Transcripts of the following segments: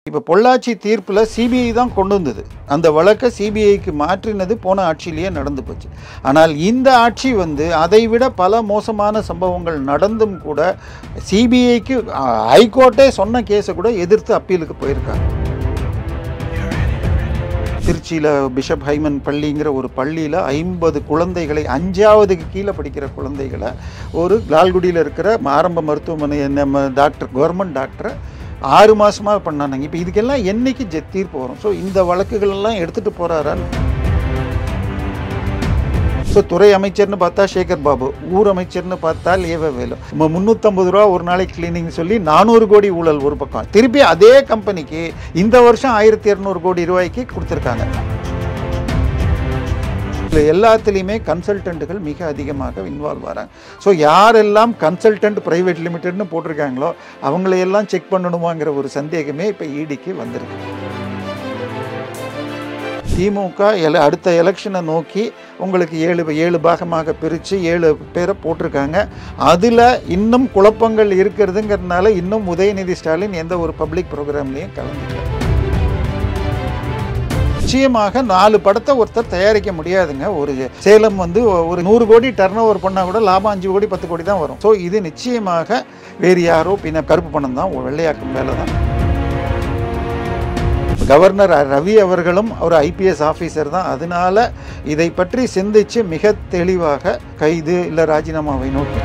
இப்போ பொள்ளாச்சி தீர்ப்பில் சிபிஐ தான் கொண்டு வந்தது. அந்த வழக்கை சிபிஐக்கு மாற்றினது போன ஆட்சியிலேயே நடந்து போச்சு. ஆனால் இந்த ஆட்சி அதைவிட பல மோசமான சம்பவங்கள் நடந்தும் கூட சிபிஐக்கு ஹைகோர்ட்டே சொன்ன கேஸை கூட எதிர்த்து அப்பீலுக்கு போயிருக்காங்க. திருச்சியில் பிஷப் ஹைமன் பள்ளிங்கிற ஒரு பள்ளியில் 50 குழந்தைகளை 5ஆவதுக்கு கீழே படிக்கிற குழந்தைகளை ஒரு லால்குடியில் இருக்கிற ஆரம்ப மருத்துவமனை நம்ம கவர்மெண்ட் டாக்டரை 6 மாதமாக பண்ணாங்க. இப்போ இதுக்கெல்லாம் என்னைக்கு தீர்ப்பு வரும்? ஸோ இந்த வழக்குகளெல்லாம் எடுத்துகிட்டு போகிறாரான்னு. ஸோ துறை அமைச்சர்னு பார்த்தா சேகர் பாபு, ஊர் அமைச்சர்னு பார்த்தால் ஏவவேலு. 350 ரூபா ஒரு நாளைக்கு கிளீனிங் சொல்லி 400 கோடி ஊழல் ஒரு பக்கம். திருப்பி அதே கம்பெனிக்கு இந்த வருஷம் 1200 கோடி ரூபாய்க்கு கொடுத்துருக்காங்க. எல்லாத்துலேயுமே கன்சல்டன்ட்டுகள் மிக அதிகமாக இன்வால்வ் ஆகிறாங்க. ஸோ யாரெல்லாம் கன்சல்டன்ட் பிரைவேட் லிமிடெட்னு போட்டிருக்காங்களோ அவங்களையெல்லாம் செக் பண்ணணுமாங்கிற ஒரு சந்தேகமே இப்போ இடிக்கு வந்திருக்கு. திமுக அடுத்த எலெக்ஷனை நோக்கி உங்களுக்கு 7 பாகமாக பிரித்து 7 பேரை போட்டிருக்காங்க. அதில் இன்னும் குழப்பங்கள் இருக்கிறதுங்கிறதுனால இன்னும் உதயநிதி ஸ்டாலின் எந்த ஒரு பப்ளிக் ப்ரோக்ராம்லேயும் கலந்துக்கல. நிச்சயமாக 4 படத்தை ஒருத்தர் தயாரிக்க முடியாதுங்க. ஒரு சேலம் ஒரு 100 கோடி டர்ன் ஓவர் பண்ணால் கூட லாபம் 5 கோடி 10 கோடி தான் வரும். ஸோ இது நிச்சயமாக வேறு யாரோ கருப்பு பணம் தான், வெள்ளையாக்கும் வேலை தான். கவர்னர் ரவி அவர்களும் ஒரு ஐபிஎஸ் ஆஃபீஸர் தான். அதனால இதை பற்றி சிந்திச்சு மிக தெளிவாக கைது இல்லை ராஜினாமாவை நோக்கி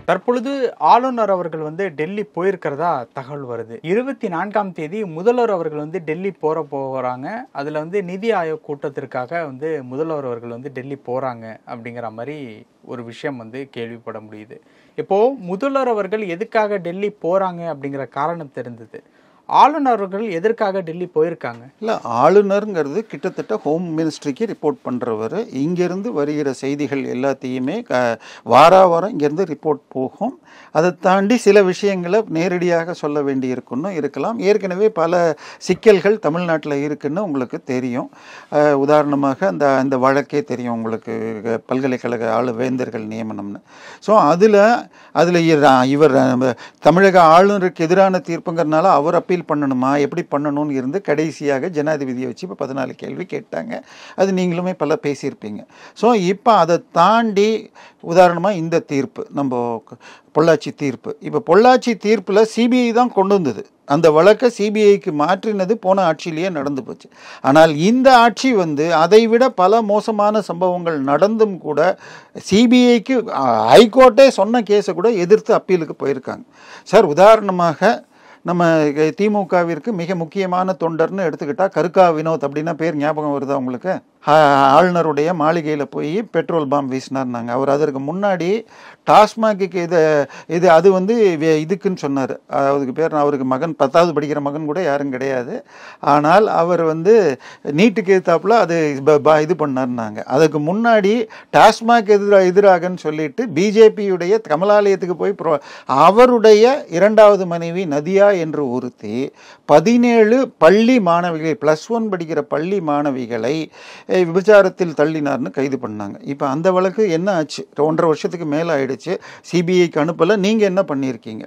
தற்பொழுது ஆளுநர் அவர்கள் டெல்லி போயிருக்கிறதா தகவல் வருது. 24ஆம் தேதி முதல்வர் அவர்கள் டெல்லி போறாங்க. அதுல நிதி ஆயோக் கூட்டத்திற்காக முதல்வர் அவர்கள் டெல்லி போறாங்க அப்படிங்கிற மாதிரி ஒரு விஷயம் கேள்விப்பட முடியுது. இப்போ முதல்வர் அவர்கள் எதுக்காக டெல்லி போறாங்க அப்படிங்கிற காரணம் தெரிந்தது. ஆளுநர்கள் எதற்காக டெல்லி போயிருக்காங்க? இல்லை, ஆளுநருங்கிறது கிட்டத்தட்ட ஹோம் மினிஸ்ட்ரிக்கு ரிப்போர்ட் பண்ணுறவர். இங்கேருந்து வருகிற செய்திகள் எல்லாத்தையுமே வாரம் இங்கேருந்து ரிப்போர்ட் போகும். அதை தாண்டி சில விஷயங்களை நேரடியாக சொல்ல வேண்டி இருக்கலாம். ஏற்கனவே பல சிக்கல்கள் தமிழ்நாட்டில் இருக்குன்னு உங்களுக்கு தெரியும். உதாரணமாக அந்த வழக்கே தெரியும் உங்களுக்கு, பல்கலைக்கழக வேந்தர்கள் நியமனம்னு. ஸோ அதில் இவர் தமிழக ஆளுநருக்கு எதிரான தீர்ப்புங்கிறதுனால அவர் அப்பீல் பண்ணணுமா, எப்படி பண்ணணும்னு இருந்து கடைசியாக ஜனாதிபதியை வச்சு இப்போ 14 கேள்வி கேட்டாங்க. அது நீங்களுமே பல பேசியிருப்பீங்க. ஸோ இப்போ அதை தாண்டி உதாரணமாக இந்த தீர்ப்பு, நம்ம பொள்ளாச்சி தீர்ப்பு, இப்போ பொள்ளாச்சி தீர்ப்பில் சிபிஐ தான் கொண்டு வந்தது. அந்த வழக்கை சிபிஐக்கு மாற்றினது போன ஆட்சியிலேயே நடந்து போச்சு. ஆனால் இந்த ஆட்சி அதைவிட பல மோசமான சம்பவங்கள் நடந்தும் கூட சிபிஐக்கு ஹைகோர்ட்டே சொன்ன கேஸை கூட எதிர்த்து அப்பீலுக்கு போயிருக்காங்க. சார், உதாரணமாக நம்ம திமுகவிற்கு மிக முக்கியமான தொண்டர்னு எடுத்துக்கிட்டால் கருக்கா வினோத் அப்படின்னா பேர் ஞாபகம் வருதா உங்களுக்கு? ஆளுநருடைய மாளிகையில் போய் பெட்ரோல் பாம் வீசினார்னாங்க. அவர் அதற்கு முன்னாடி டாஸ்மாக்கு இது அது இதுக்குன்னு சொன்னார். அதுக்கு பேர் அவருக்கு மகன் 10வது படிக்கிற மகன் கூட யாரும் கிடையாது. ஆனால் அவர் நீட்டுக்கு எதிர்த்தாப்புல அது இது பண்ணார்னாங்க. அதுக்கு முன்னாடி டாஸ்மாக் எதிராகன்னு சொல்லிட்டு பிஜேபியுடைய கமலாலயத்துக்கு போய் அவருடைய 2வது மனைவி நதியா என்று ஒருத்தி 17 பள்ளி மாணவிகளை +1 படிக்கிற பள்ளி மாணவிகளை விபச்சாரத்தில் தள்ளினார்னு கைது பண்ணாங்க. இப்போ அந்த வழக்கு என்ன ஆச்சு? 1.5 வருஷத்துக்கு மேலே ஆயிடுச்சு. சிபிஐக்கு அனுப்பலை. நீங்கள் என்ன பண்ணியிருக்கீங்க?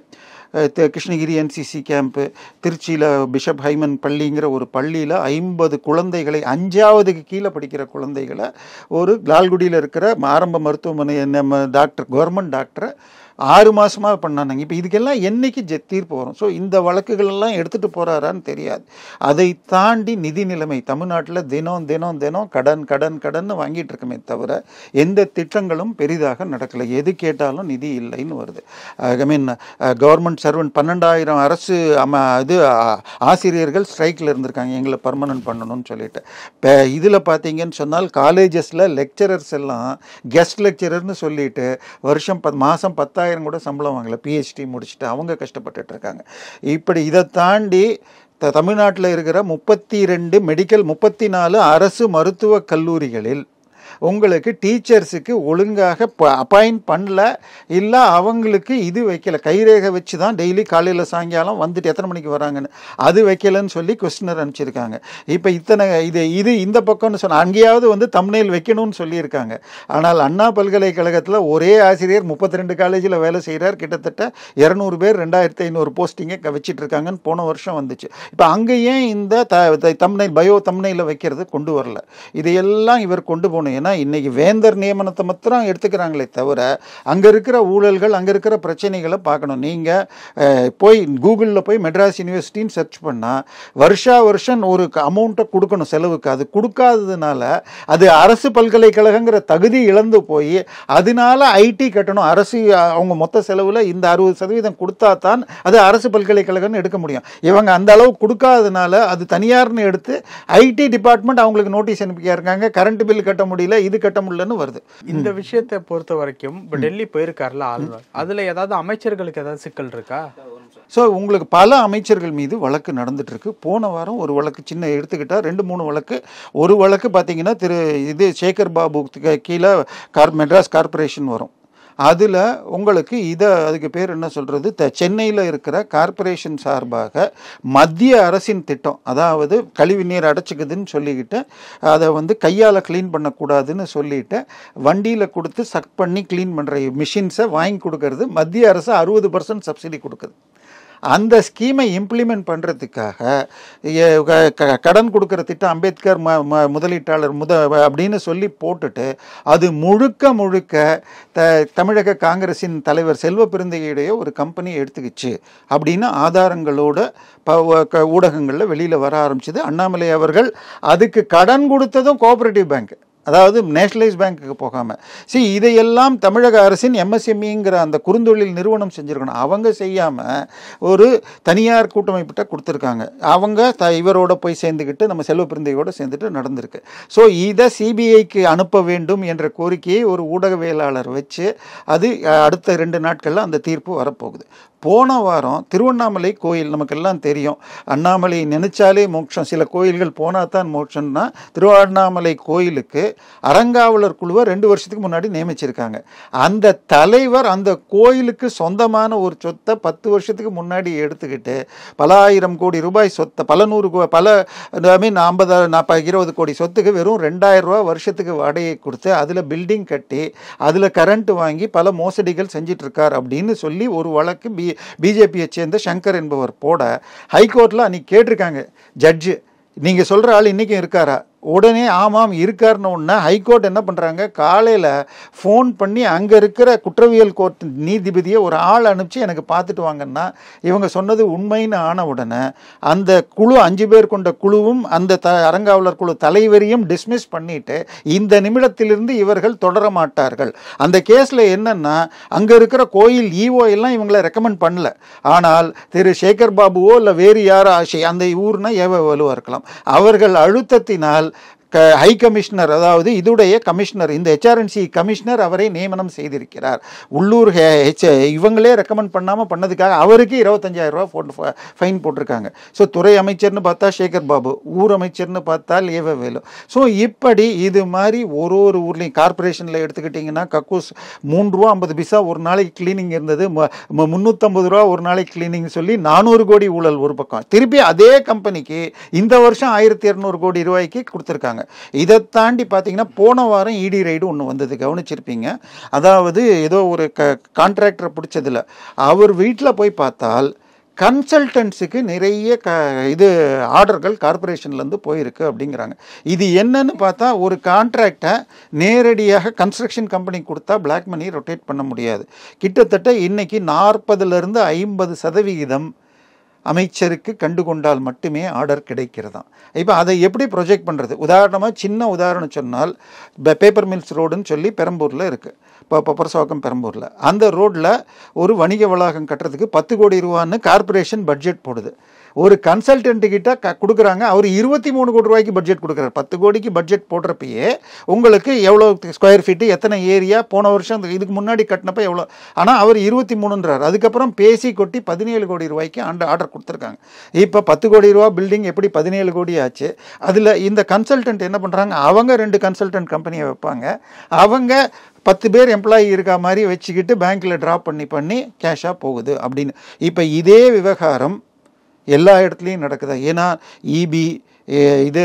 கிருஷ்ணகிரி என்சிசி கேம்ப்பு, திருச்சியில் பிஷப் ஹைமன் பள்ளிங்கிற ஒரு பள்ளியில் 50 குழந்தைகளை 5ஆவதுக்கு கீழே படிக்கிற குழந்தைகளை ஒரு லால்குடியில் இருக்கிற ஆரம்ப மருத்துவமனை நம்ம கவர்மெண்ட் டாக்டரை 6 மாதமாக பண்ணாங்க. இப்போ இதுக்கெல்லாம் என்னைக்கு தீர்ப்பு வரும்? ஸோ இந்த வழக்குகளெல்லாம் எடுத்துகிட்டு போகிறாரான்னு தெரியாது. அதை தாண்டி நிதி நிலைமை தமிழ்நாட்டில் தினம் கடன் வாங்கிட்டு இருக்கமே தவிர எந்த திட்டங்களும் பெரிதாக நடக்கலை. எது கேட்டாலும் நிதி இல்லைன்னு வருது. கவர்மெண்ட் சர்வெண்ட் 12,000 அரசு ஆசிரியர்கள் ஸ்ட்ரைக்கில் இருந்திருக்காங்க, எங்களை பர்மனன்ட் பண்ணணும்னு சொல்லிட்டு. இப்போ இதில் பார்த்தீங்கன்னு சொன்னால் காலேஜஸில் லெக்சரர்ஸ் எல்லாம் கெஸ்ட் லெக்சரர்னு சொல்லிட்டு மாதம் 10,000 கூட சம்பளம் வாங்கல. பிஹெச்டி முடிச்சுட்டு அவங்க கஷ்டப்பட்டுட்டு இருக்காங்க. இப்படி இதை தாண்டி தமிழ்நாட்டில் இருக்கிற 34 அரசு மருத்துவக் கல்லூரிகளில் உங்களுக்கு டீச்சர்ஸுக்கு ஒழுங்காக அப்பாயிண்ட் பண்ணல, இல்லை அவங்களுக்கு இது வைக்கல, கைரேகை வச்சு தான் டெய்லி காலையில் சாயங்காலம் வந்துட்டு எத்தனை மணிக்கு வராங்கன்னு அது வைக்கலன்னு சொல்லி கொஸ்டினர் அனுப்பிச்சிருக்காங்க. இப்போ இத்தனை இது இந்த பக்கம்னு சொன்னால் அங்கேயாவது வந்து தம்ப்நெயில் வைக்கணும்னு சொல்லியிருக்காங்க. ஆனால் அண்ணா பல்கலைக்கழகத்தில் ஒரே ஆசிரியர் 32 காலேஜில் வேலை செய்கிறார். கிட்டத்தட்ட 200 பேர் 2500 போஸ்டிங்கை வச்சுட்டு இருக்காங்கன்னு போன வருஷம் வந்துச்சு. இப்போ அங்கே ஏன் இந்த தம்ப்நெயில் பயோ தம்ப்நெயில வைக்கிறது கொண்டு வரல? இதையெல்லாம் இவர் கொண்டு போகணும். ஏன்னா இன்னைக்கு வேந்தர் நியமனத்தை மாத்திரம் எடுத்துக்கிறாங்களே தவிர அங்கே இருக்கிற ஊழல்கள், அங்கே இருக்கிற பிரச்சனைகளை பார்க்கணும். நீங்கள் போய் கூகுளில் போய் மெட்ராஸ் யூனிவர்சிட்டின்னு சர்ச் பண்ணால் வருஷம் ஒரு அமௌண்ட்டை கொடுக்கணும் செலவுக்கு. அது கொடுக்காததுனால அது அரசு பல்கலைக்கழகங்கிற தகுதி இழந்து போய் அதனால ஐடி கட்டணும். அரசு அவங்க மொத்த செலவில் இந்த 60% கொடுத்தா தான் அது அரசு பல்கலைக்கழகம்னு எடுக்க முடியும். இவங்க அந்த அளவு கொடுக்காததுனால அது தனியார்னு எடுத்து ஐடி டிபார்ட்மெண்ட் அவங்களுக்கு நோட்டீஸ் அனுப்பியிருக்காங்க. கரண்ட் பில் கட்ட முடியல, இது கட்ட முடியலன்னு வருது. இந்த விஷயத்தை பொறுத்த வரைக்கும் இப்போ டெல்லி போயிருக்காருல ஆளுநர், அதுல ஏதாவது அமைச்சர்களுக்கு ஏதாவது சிக்கல் இருக்கா? ஸோ உங்களுக்கு பல அமைச்சர்கள் மீது வழக்கு நடந்துட்டு இருக்கு. போன வாரம் ஒரு வழக்கு சின்ன எடுத்துக்கிட்டா 2-3 வழக்கு. ஒரு வழக்கு பார்த்தீங்கன்னா சேகர் பாபு கீழே மெட்ராஸ் கார்பரேஷன் வரும். அதில் உங்களுக்கு அதுக்கு பேர் என்ன சொல்கிறது, சென்னையில் இருக்கிற கார்பரேஷன் சார்பாக மத்திய அரசின் திட்டம், அதாவது கழிவு நீர் அடைச்சிக்குதுன்னு சொல்லிக்கிட்டு அதை வந்து கையால் க்ளீன் பண்ணக்கூடாதுன்னு சொல்லிட்டு வண்டியில் கொடுத்து சக் பண்ணி க்ளீன் பண்ணுற மிஷின்ஸை வாங்கி கொடுக்கறது மத்திய அரசு 60% சப்சிடி கொடுக்குது. அந்த ஸ்கீமை இம்ப்ளிமெண்ட் பண்ணுறதுக்காக கடன் கொடுக்குற திட்டம் அம்பேத்கர் முதலீட்டாளர் அப்படின்னு சொல்லி போட்டுட்டு அது முழுக்க தமிழக காங்கிரஸின் தலைவர் செல்வ பெருந்தகையுடைய ஒரு கம்பெனி எடுத்துக்கிச்சு அப்படின்னு ஆதாரங்களோட ஊடகங்களில் வெளியில் வர ஆரம்பிச்சது. அண்ணாமலை அவர்கள் அதுக்கு கடன் கொடுத்ததும் கோஆபரேட்டிவ் பேங்க், அதாவது நேஷனலைஸ் பேங்க்குக்கு போகாமல். இதையெல்லாம் தமிழக அரசின் எம்எஸ்எம்இங்கிற அந்த குறுந்தொழில் நிறுவனம் செஞ்சுருக்கணும். அவங்க செய்யாமல் ஒரு தனியார் கூட்டமைப்பிட்ட கொடுத்துருக்காங்க. அவங்க இவரோட போய் சேர்ந்துக்கிட்டு நம்ம செல்வ பெருந்தையோடு சேர்ந்துட்டு நடந்திருக்கு. ஸோ இதை சிபிஐக்கு அனுப்ப வேண்டும் என்ற கோரிக்கையை ஒரு ஊடகவியலாளர் வச்சு அது அடுத்த 2 நாட்களில் அந்த தீர்ப்பு வரப்போகுது. போன வாரம் திருவண்ணாமலை கோயில் நமக்கெல்லாம் தெரியும், அண்ணாமலை நினைச்சாலே மோட்சம், சில கோயில்கள் போனால் தான் மோட்சம்னா திருவண்ணாமலை கோயிலுக்கு அறங்காவலர் குழுவை 2 வருஷத்துக்கு முன்னாடி நியமிச்சிருக்காங்க. அந்த தலைவர் அந்த கோயிலுக்கு சொந்தமான ஒரு சொத்தை 10 வருஷத்துக்கு முன்னாடி எடுத்துக்கிட்டு பல 1000 கோடி ரூபாய் சொத்தை, பல 20 கோடி சொத்துக்கு வெறும் 2000 ரூபா வருஷத்துக்கு வாடகை கொடுத்து அதில் பில்டிங் கட்டி அதில் கரண்ட் வாங்கி பல மோசடிகள் செஞ்சிட்டு இருக்கார் அப்படின்னு சொல்லி ஒரு வழக்கு பிஜேபியை சேர்ந்த சங்கர் என்பவர் போட ஹைகோர்ட்டில் அன்னைக்கு கேட்டிருக்காங்க ஜட்ஜு, நீங்கள் சொல்கிற ஆள் இன்றைக்கும் இருக்காரா? உடனே ஆமாம் இருக்காருன்னு ஒன்று ஹைகோர்ட் என்ன பண்ணுறாங்க, காலையில் ஃபோன் பண்ணி அங்கே இருக்கிற குற்றவியல் கோர்ட் நீதிபதியை ஒரு ஆள் அனுப்பிச்சு எனக்கு பார்த்துட்டு வாங்கன்னா இவங்க சொன்னது உண்மைன்னு ஆன உடனே அந்த குழு 5 பேர் கொண்ட குழுவும் அந்த அறங்காவலர் குழு தலைவரையும் டிஸ்மிஸ் பண்ணிட்டு இந்த நிமிடத்திலிருந்து இவர்கள் தொடர மாட்டார்கள். அந்த கேஸில் என்னன்னா அங்கே இருக்கிற கோயில் ஈஓ எல்லாம் இவங்களை ரெக்கமெண்ட் பண்ணல. ஆனால் திரு சேகர் பாபுவோ இல்லை வேறு யாரோ அந்த ஊர்னா வலுவாக இருக்கலாம், அவர்கள் அழுத்தத்தினால் ஹை கமிஷனர், அதாவது இதுடைய கமிஷனர், இந்த ஹெச்ஆர்என்சி கமிஷனர் அவரை நியமனம் செய்திருக்கிறார். உள்ளூர் இவங்களே ரெக்கமெண்ட் பண்ணாமல் பண்ணதுக்காக அவருக்கு 25,000 ரூபா ஃபைன் போட்டிருக்காங்க. ஸோ துறை அமைச்சர்னு பார்த்தா சேகர் பாபு, ஊர் அமைச்சர்னு பார்த்தால் வேலு. ஸோ இப்படி இது மாதிரி ஒரு ஊர்லேயும் கார்பரேஷனில் எடுத்துக்கிட்டிங்கன்னா கக்கூஸ் 3 ரூபா 50 பைசா ஒரு நாளைக்கு கிளீனிங் இருந்தது, 350 ரூபா ஒரு நாளைக்கு கிளீனிங் சொல்லி 400 கோடி ஊழல் ஒரு பக்கம். திருப்பி அதே கம்பெனிக்கு இந்த வருஷம் 1200 கோடி ரூபாய்க்கு கொடுத்துருக்காங்க. இதை தாண்டி பார்த்தீங்கன்னா போன வாரம் இடி ரைடு ஒன்று வந்தது, கவனிச்சிருப்பீங்க. அதாவது ஏதோ ஒரு கான்ட்ராக்டரை பிடிச்சதில்ல, அவர் வீட்டில் போய் பார்த்தால் கன்சல்டன்ஸுக்கு நிறைய ஆர்டர்கள் கார்பரேஷன்லேருந்து போயிருக்கு அப்படிங்கிறாங்க. இது என்னன்னு பார்த்தா ஒரு கான்ட்ராக்டை நேரடியாக கன்ஸ்ட்ரக்ஷன் கம்பெனி கொடுத்தா பிளாக் மணி ரொட்டேட் பண்ண முடியாது. கிட்டத்தட்ட இன்னைக்கு 40% 50% அமைச்சருக்கு கண்டுகொண்டால் மட்டுமே ஆர்டர் கிடைக்கிறதா. இப்போ அதை எப்படி ப்ரொஜெக்ட் பண்ணுறது? உதாரணமாக சின்ன உதாரணம் சொன்னால் பேப்பர் மில்ஸ் ரோடுன்னு சொல்லி பெரம்பூரில் இருக்குது, இப்போ பப்பரசாக்கம் பெரம்பூரில். அந்த ரோட்டில் ஒரு வணிக வளாகம் கட்டுறதுக்கு 10 கோடி ரூபான்னு கார்பரேஷன் பட்ஜெட் போடுது. ஒரு கன்சல்டன்ட் கிட்ட கொடுக்குறாங்க, அவர் 23 கோடி ரூபாய்க்கு பட்ஜெட் கொடுக்குறாரு. 10 கோடிக்கு பட்ஜெட் போடுறப்பயே உங்களுக்கு எவ்வளோ ஸ்கொயர் ஃபீட்டு, எத்தனை ஏரியா, போன வருஷம் இதுக்கு முன்னாடி கட்டினப்ப எவ்வளோ, ஆனால் அவர் 23ன்றார். அதுக்கப்புறம் பேசி கொட்டி 17 கோடி ரூபாய்க்கு ஆர்டர் கொடுத்துருக்காங்க. இப்போ 10 கோடி ரூபா பில்டிங் எப்படி 17 கோடி ஆச்சு? அதில் இந்த கன்சல்டன்ட் என்ன பண்ணுறாங்க, அவங்க 2 கன்சல்டன்ட் கம்பெனியை வைப்பாங்க, அவங்க 10 பேர் எம்ப்ளாயி இருக்கா மாதிரி வச்சுக்கிட்டு பேங்க்கில் ட்ராப் பண்ணி கேஷாக போகுது அப்படின்னு. இப்போ இதே விவகாரம் எல்லா இடத்துலையும் நடக்குதா? ஏன்னா இபி இது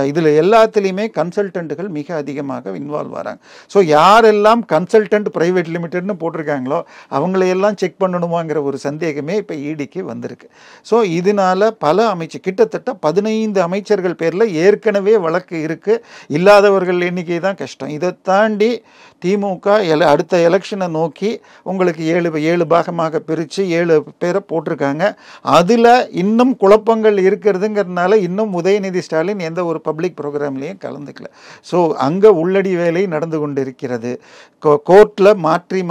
இதில் எல்லாத்துலேயுமே கன்சல்டண்ட்டுகள் மிக அதிகமாக இன்வால்வ் ஆகிறாங்க. ஸோ யாரெல்லாம் கன்சல்டன்ட் ப்ரைவேட் லிமிடெட்னு போட்டிருக்காங்களோ அவங்களையெல்லாம் செக் பண்ணணுமாங்கிற ஒரு சந்தேகமே இப்போ இடிக்கு வந்திருக்கு. ஸோ இதனால் பல கிட்டத்தட்ட 15 அமைச்சர்கள் பேரில் ஏற்கனவே வழக்கு இருக்குது. இல்லாதவர்கள் எண்ணிக்கை தான் கஷ்டம். இதை தாண்டி திமுக அடுத்த எலெக்ஷனை நோக்கி உங்களுக்கு 7 பாகமாக பிரித்து 7 பேரை போட்டிருக்காங்க. அதில் இன்னும் குழப்பங்கள் இருக்கிறதுங்கிறதுனால இன்னும் உதயநிதி ஸ்டாலின் எந்த ஒரு பப்ளிக் ப்ரோக்ராம்லையும் கலந்துக்கல. ஸோ அங்கே உள்ளடி வேலை நடந்து கொண்டு இருக்கிறது. கோர்ட்டில் மாற்றி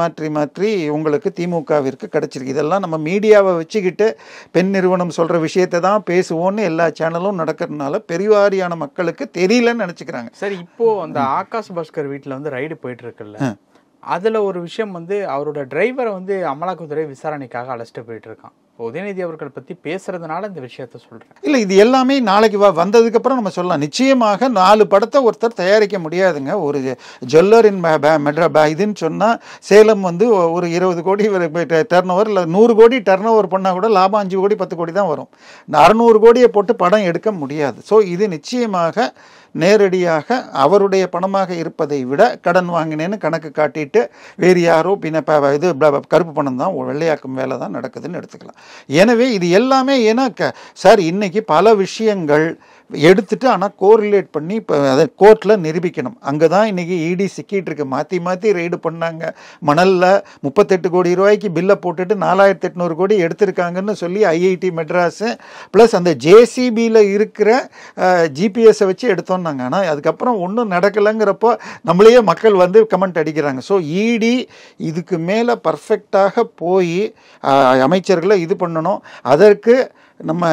உங்களுக்கு திமுகவிற்கு கிடச்சிருக்கு. இதெல்லாம் நம்ம மீடியாவை வச்சுக்கிட்டு பெண் நிறுவனம் சொல்கிற விஷயத்தை தான் பேசுவோன்னு எல்லா சேனலும் நடக்கிறதுனால பெருவாரியான மக்களுக்கு தெரியலன்னு நினச்சிக்கிறாங்க. சரி, இப்போது அந்த ஆகாஷ் பாஸ்கர் வீட்டில் வந்து ரைடு போயிட்டு இருக்குல்ல, அதில் ஒரு விஷயம் வந்து அவரோட டிரைவரை வந்து அமலாக்கத்துறை விசாரணைக்காக அழைச்சிட்டு போயிட்டு இருக்கான். உதயநிதி அவர்கள் பற்றி பேசுறதுனால இந்த விஷயத்த சொல்கிறேன். இல்லை, இது எல்லாமே நாளைக்கு வந்ததுக்கப்புறம் நம்ம சொல்லலாம். நிச்சயமாக 4 படத்தை ஒருத்தர் தயாரிக்க முடியாதுங்க. ஒரு ஜுவல்லரின் இதுன்னு சொன்னால் சேலம் வந்து ஒரு 20 கோடி டர்ன் ஓவர், இல்லை 100 கோடி டர்ன் ஓவர் பண்ணால் கூட லாபம் 5 கோடி 10 கோடி தான் வரும். 600 கோடியை போட்டு படம் எடுக்க முடியாது. ஸோ இது நிச்சயமாக நேரடியாக அவருடைய பணமாக இருப்பதை விட கடன் வாங்கினேன்னு கணக்கு காட்டிட்டு வேறு யாரோ இது கருப்பு பணம் தான் வெள்ளையாக்கும் வேலை தான் நடக்குதுன்னு எடுத்துக்கலாம். எனவே இது எல்லாமே ஏன்னா சார் இன்னைக்கு பல விஷயங்கள் எடுத்துட்டு ஆனால் கோரிலேட் பண்ணி இப்போ அதை கோர்ட்டில் நிரூபிக்கணும். அங்கே தான் இன்றைக்கி இடி சிக்கிட்டு இருக்கு. மாற்றி ரெய்டு பண்ணாங்க. மணலில் 38 கோடி ரூபாய்க்கு பில்லை போட்டுட்டு 4800 கோடி எடுத்திருக்காங்கன்னு சொல்லி ஐஐடி மெட்ராஸு ப்ளஸ் அந்த ஜேசிபியில் இருக்கிற ஜிபிஎஸை வச்சு எடுத்தோன்னாங்க. ஆனால் அதுக்கப்புறம் ஒன்றும் நடக்கலைங்கிறப்போ நம்மளையே மக்கள் வந்து கமெண்ட் அடிக்கிறாங்க. ஸோ இடி இதுக்கு மேலே பர்ஃபெக்டாக போய் அமைச்சர்களை இது பண்ணணும். அதற்கு நம்ம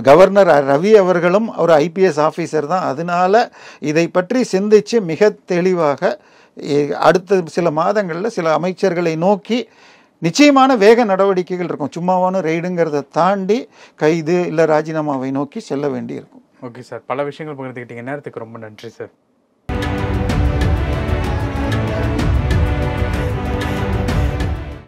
கவர்னர் ரவி அவர்களும் ஒரு ஐபிஎஸ் ஆஃபீஸர் தான். அதனால இதை பற்றி சிந்தித்து மிக தெளிவாக அடுத்த சில மாதங்களில் சில அமைச்சர்களை நோக்கி நிச்சயமான வேக நடவடிக்கைகள் இருக்கும். சும்மாவான ரெய்டுங்கிறத தாண்டி கைது இல்லை ராஜினாமாவை நோக்கி செல்ல வேண்டியிருக்கும். ஓகே சார், பல விஷயங்கள் பகிர்ந்துக்கிட்டீங்க. நேரத்துக்கு ரொம்ப நன்றி சார்.